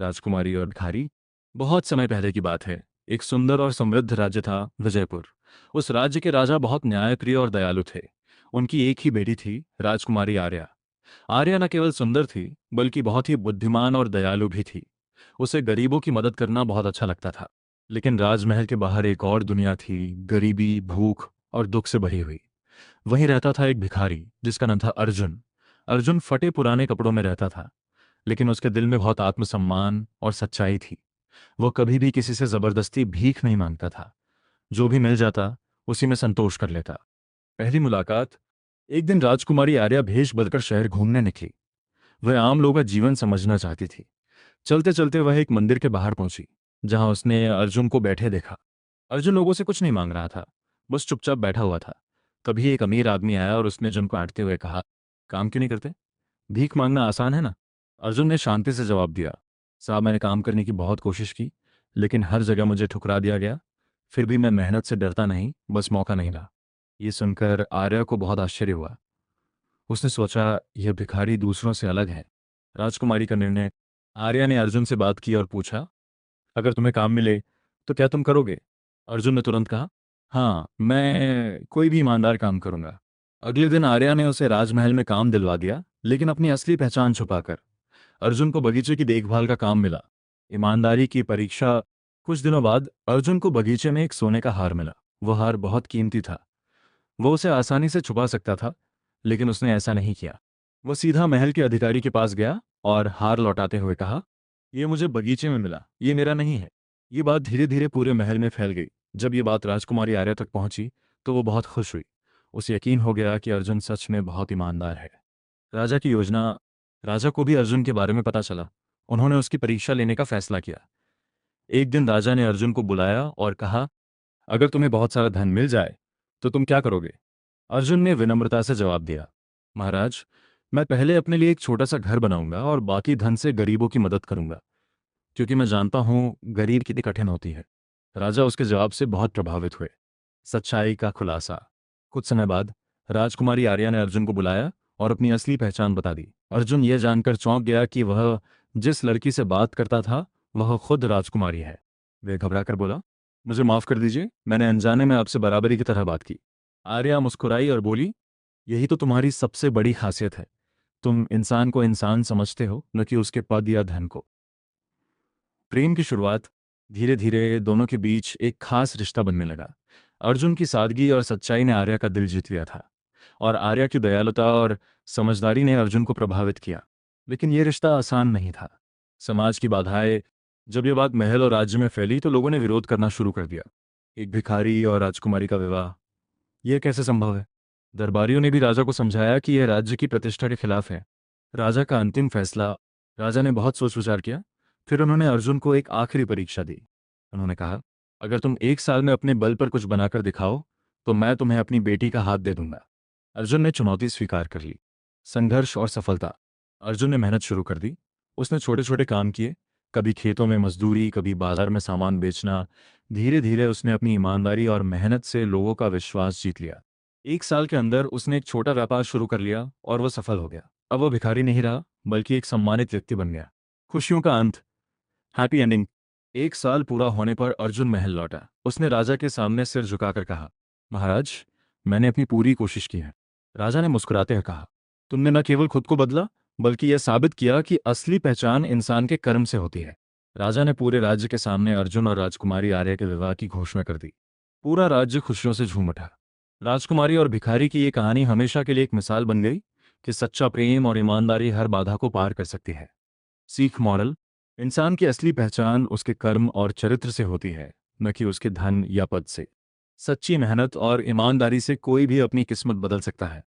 राजकुमारी और भिखारी। बहुत समय पहले की बात है। एक सुंदर और समृद्ध राज्य था विजयपुर। उस राज्य के राजा बहुत न्यायप्रिय और दयालु थे। उनकी एक ही बेटी थी, राजकुमारी आर्या। आर्या न केवल सुंदर थी, बल्कि बहुत ही बुद्धिमान और दयालु भी थी। उसे गरीबों की मदद करना बहुत अच्छा लगता था। लेकिन राजमहल के बाहर एक और दुनिया थी, गरीबी, भूख और दुख से भरी हुई। वहीं रहता था एक भिखारी जिसका नाम था अर्जुन। अर्जुन फटे पुराने कपड़ों में रहता था, लेकिन उसके दिल में बहुत आत्मसम्मान और सच्चाई थी। वो कभी भी किसी से जबरदस्ती भीख नहीं मांगता था। जो भी मिल जाता, उसी में संतोष कर लेता। पहली मुलाकात। एक दिन राजकुमारी आर्या भेष बदलकर शहर घूमने निकली। वह आम लोगों का जीवन समझना चाहती थी। चलते चलते वह एक मंदिर के बाहर पहुंची, जहां उसने अर्जुन को बैठे देखा। अर्जुन लोगों से कुछ नहीं मांग रहा था, बस चुपचाप बैठा हुआ था। तभी एक अमीर आदमी आया और उसने अर्जुन को आंटते हुए कहा, काम क्यों नहीं करते? भीख मांगना आसान है ना? अर्जुन ने शांति से जवाब दिया, साहब मैंने काम करने की बहुत कोशिश की, लेकिन हर जगह मुझे ठुकरा दिया गया। फिर भी मैं मेहनत से डरता नहीं, बस मौका नहीं रहा। ये सुनकर आर्या को बहुत आश्चर्य हुआ। उसने सोचा, यह भिखारी दूसरों से अलग है। राजकुमारी का निर्णय। आर्या ने अर्जुन से बात की और पूछा, अगर तुम्हें काम मिले तो क्या तुम करोगे? अर्जुन ने तुरंत कहा, हाँ, मैं कोई भी ईमानदार काम करूंगा। अगले दिन आर्या ने उसे राजमहल में काम दिलवा दिया, लेकिन अपनी असली पहचान छुपाकर। अर्जुन को बगीचे की देखभाल का काम मिला, ईमानदारी की परीक्षा। कुछ दिनों बाद अर्जुन को बगीचे में एक सोने का हार मिला। वह हार बहुत कीमती था। वो उसे आसानी से छुपा सकता था, लेकिन उसने ऐसा नहीं किया। वो सीधा महल के अधिकारी के पास गया और हार लौटाते हुए कहा, यह मुझे बगीचे में मिला, ये मेरा नहीं है। ये बात धीरे धीरे पूरे महल में फैल गई। जब ये बात राजकुमारी आर्या तक पहुंची, तो वो बहुत खुश हुई। उसे यकीन हो गया कि अर्जुन सच में बहुत ईमानदार है। राजा की योजना। राजा को भी अर्जुन के बारे में पता चला। उन्होंने उसकी परीक्षा लेने का फैसला किया। एक दिन राजा ने अर्जुन को बुलाया और कहा, अगर तुम्हें बहुत सारा धन मिल जाए तो तुम क्या करोगे? अर्जुन ने विनम्रता से जवाब दिया, महाराज, मैं पहले अपने लिए एक छोटा सा घर बनाऊंगा और बाकी धन से गरीबों की मदद करूंगा, क्योंकि मैं जानता हूं गरीब कितनी कठिन होती है। राजा उसके जवाब से बहुत प्रभावित हुए। सच्चाई का खुलासा। कुछ समय बाद राजकुमारी आर्या ने अर्जुन को बुलाया और अपनी असली पहचान बता दी। अर्जुन यह जानकर चौंक गया कि वह जिस लड़की से बात करता था, वह खुद राजकुमारी है। वह घबराकर बोला, मुझे माफ कर दीजिए, मैंने अनजाने में आपसे बराबरी की तरह बात की। आर्या मुस्कुराई और बोली, यही तो तुम्हारी सबसे बड़ी खासियत है। तुम इंसान को इंसान समझते हो, न कि उसके पद या धन को। प्रेम की शुरुआत। धीरे धीरे दोनों के बीच एक खास रिश्ता बनने लगा। अर्जुन की सादगी और सच्चाई ने आर्या का दिल जीत लिया था, और आर्या की दयालुता और समझदारी ने अर्जुन को प्रभावित किया। लेकिन यह रिश्ता आसान नहीं था। समाज की बाधाएं। जब यह बात महल और राज्य में फैली तो लोगों ने विरोध करना शुरू कर दिया। एक भिखारी और राजकुमारी का विवाह, यह कैसे संभव है? दरबारियों ने भी राजा को समझाया कि यह राज्य की प्रतिष्ठा के खिलाफ है। राजा का अंतिम फैसला। राजा ने बहुत सोच विचार किया। फिर उन्होंने अर्जुन को एक आखिरी परीक्षा दी। उन्होंने कहा, अगर तुम 1 साल में अपने बल पर कुछ बनाकर दिखाओ तो मैं तुम्हें अपनी बेटी का हाथ दे दूंगा। अर्जुन ने चुनौती स्वीकार कर ली। संघर्ष और सफलता। अर्जुन ने मेहनत शुरू कर दी। उसने छोटे छोटे काम किए, कभी खेतों में मजदूरी, कभी बाजार में सामान बेचना। धीरे धीरे उसने अपनी ईमानदारी और मेहनत से लोगों का विश्वास जीत लिया। 1 साल के अंदर उसने एक छोटा व्यापार शुरू कर लिया और वह सफल हो गया। अब वह भिखारी नहीं रहा, बल्कि एक सम्मानित व्यक्ति बन गया। खुशियों का अंत। Happy ending. 1 साल पूरा होने पर अर्जुन महल लौटा। उसने राजा के सामने सिर झुकाकर कहा, महाराज, मैंने अपनी पूरी कोशिश की है। राजा ने मुस्कुराते हुए कहा, तुमने न केवल खुद को बदला, बल्कि यह साबित किया कि असली पहचान इंसान के कर्म से होती है। राजा ने पूरे राज्य के सामने अर्जुन और राजकुमारी आर्या के विवाह की घोषणा कर दी। पूरा राज्य खुशियों से झूम उठा। राजकुमारी और भिखारी की ये कहानी हमेशा के लिए एक मिसाल बन गई कि सच्चा प्रेम और ईमानदारी हर बाधा को पार कर सकती है। सीख मॉडल। इंसान की असली पहचान उसके कर्म और चरित्र से होती है, न कि उसके धन या पद से। सच्ची मेहनत और ईमानदारी से कोई भी अपनी किस्मत बदल सकता है।